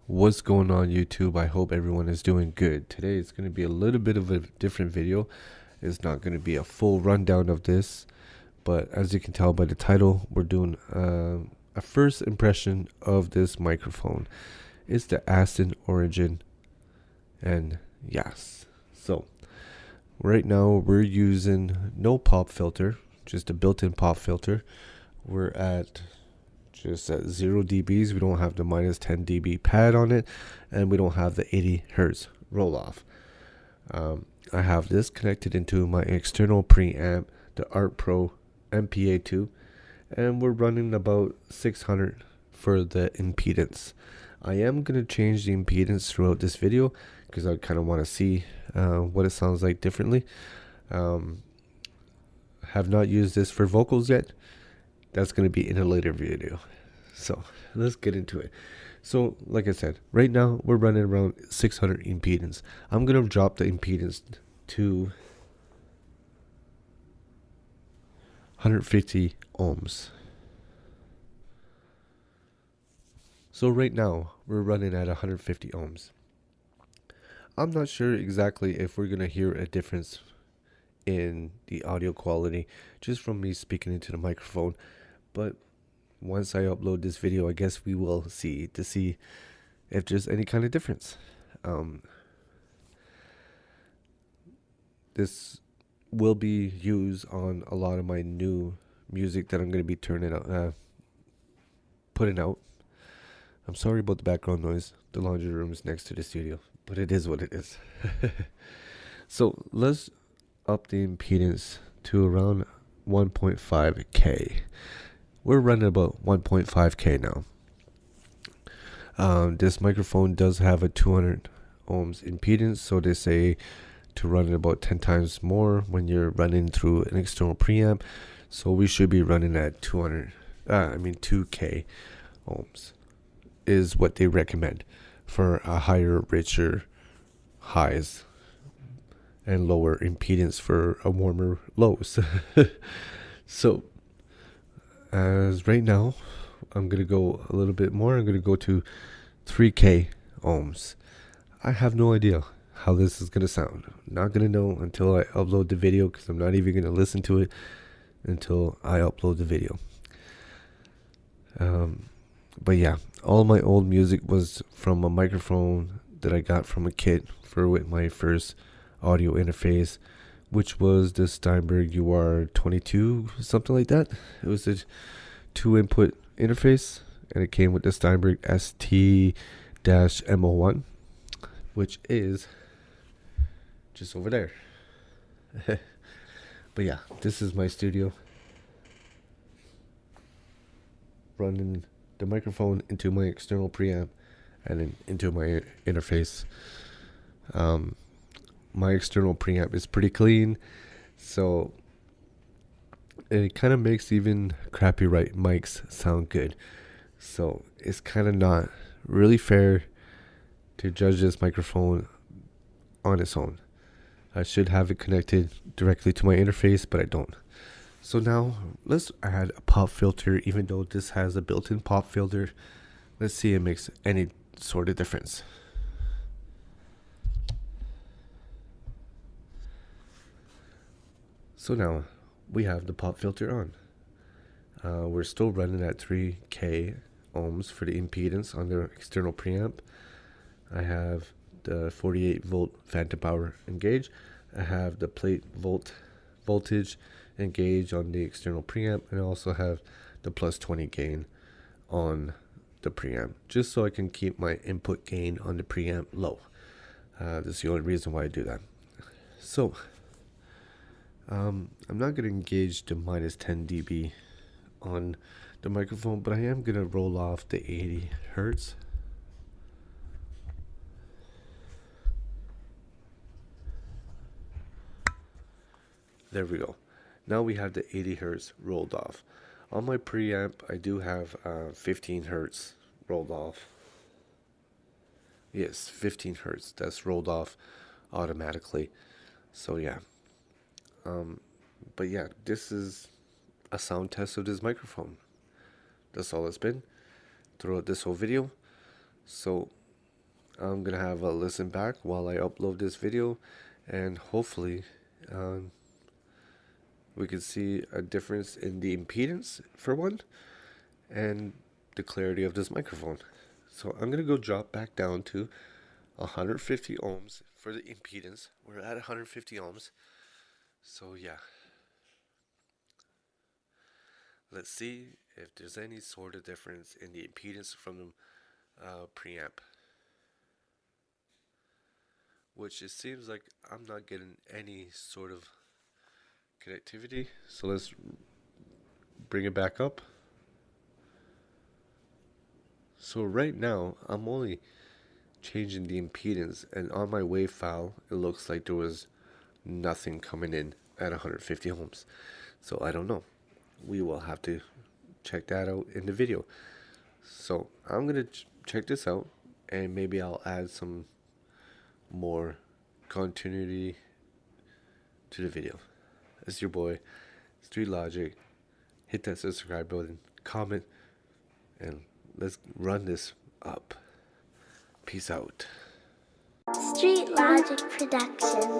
What's going on YouTube? I hope everyone is doing good. Today it's going to be a little bit of a different video. It's not going to be a full rundown of this, but as you can tell by the title, we're doing a first impression of this microphone. It's the Aston Origin, and yes. So right now we're using no pop filter, just a built-in pop filter. We're at just at 0 dBs. We don't have the minus 10 dB pad on it, and we don't have the 80 hertz roll off. I have this connected into my external preamp, the Art Pro MPA2, and we're running about 600 for the impedance. I am going to change the impedance throughout this video because I kind of want to see what it sounds like differently. Have not used this for vocals yet. That's going to be in a later video. So let's get into it. So like I said, right now we're running around 600 impedance. I'm going to drop the impedance to 150 ohms. So right now we're running at 150 ohms. I'm not sure exactly if we're going to hear a difference in the audio quality just from me speaking into the microphone, but once I upload this video, I guess we will see if there's any kind of difference. This will be used on a lot of my new music that I'm going to be putting out. I'm sorry about the background noise. The laundry room is next to the studio, but it is what it is. So let's up the impedance to around 1.5K. We're running about 1.5K now. This microphone does have a 200 ohms impedance, so they say to run it about 10 times more when you're running through an external preamp. So we should be running at 2K ohms is what they recommend for a higher, richer highs and lower impedance for a warmer lows. So as right now, I'm going to go a little bit more. I'm going to go to 3K ohms. I have no idea how this is going to sound. Not going to know until I upload the video, because I'm not even going to listen to it until I upload the video. But yeah, all my old music was from a microphone that I got from a kit with my first audio interface, which was the Steinberg UR22, something like that. It was a 2-input interface, and it came with the Steinberg ST-MO1, which is just over there. But yeah, this is my studio, running the microphone into my external preamp and then into my interface. My external preamp is pretty clean, so it kind of makes even crappy right mics sound good. So it's kind of not really fair to judge this microphone on its own. I should have it connected directly to my interface, but I don't. So now let's add a pop filter. Even though this has a built-in pop filter, let's see if it makes any sort of difference. So now we have the pop filter on. We're still running at 3K ohms for the impedance on the external preamp. I have the 48 volt phantom power engaged. I have the plate voltage engaged on the external preamp, and I also have the plus 20 gain on the preamp, just so I can keep my input gain on the preamp low. That's the only reason why I do that. So I'm not going to engage the minus 10 dB on the microphone, but I am going to roll off the 80 hertz. There we go. Now we have the 80 hertz rolled off. On my preamp, I do have 15 hertz rolled off. Yes, 15 hertz. That's rolled off automatically. So yeah. But yeah, this is a sound test of this microphone. That's all it's been throughout this whole video. So I'm gonna have a listen back while I upload this video, and hopefully we can see a difference in the impedance for one, and the clarity of this microphone. So I'm gonna go drop back down to 150 ohms for the impedance. We're at 150 ohms. So yeah, let's see if there's any sort of difference in the impedance from the preamp. Which it seems like I'm not getting any sort of connectivity. So let's bring it back up. So right now I'm only changing the impedance, and on my wave file it looks like there was nothing coming in at 150 ohms. So I don't know. We will have to check that out in the video. So I'm gonna check this out, and maybe I'll add some more continuity to the video. It's your boy Street Logic. Hit that subscribe button, comment, and let's run this up. Peace out. Street Logic Production.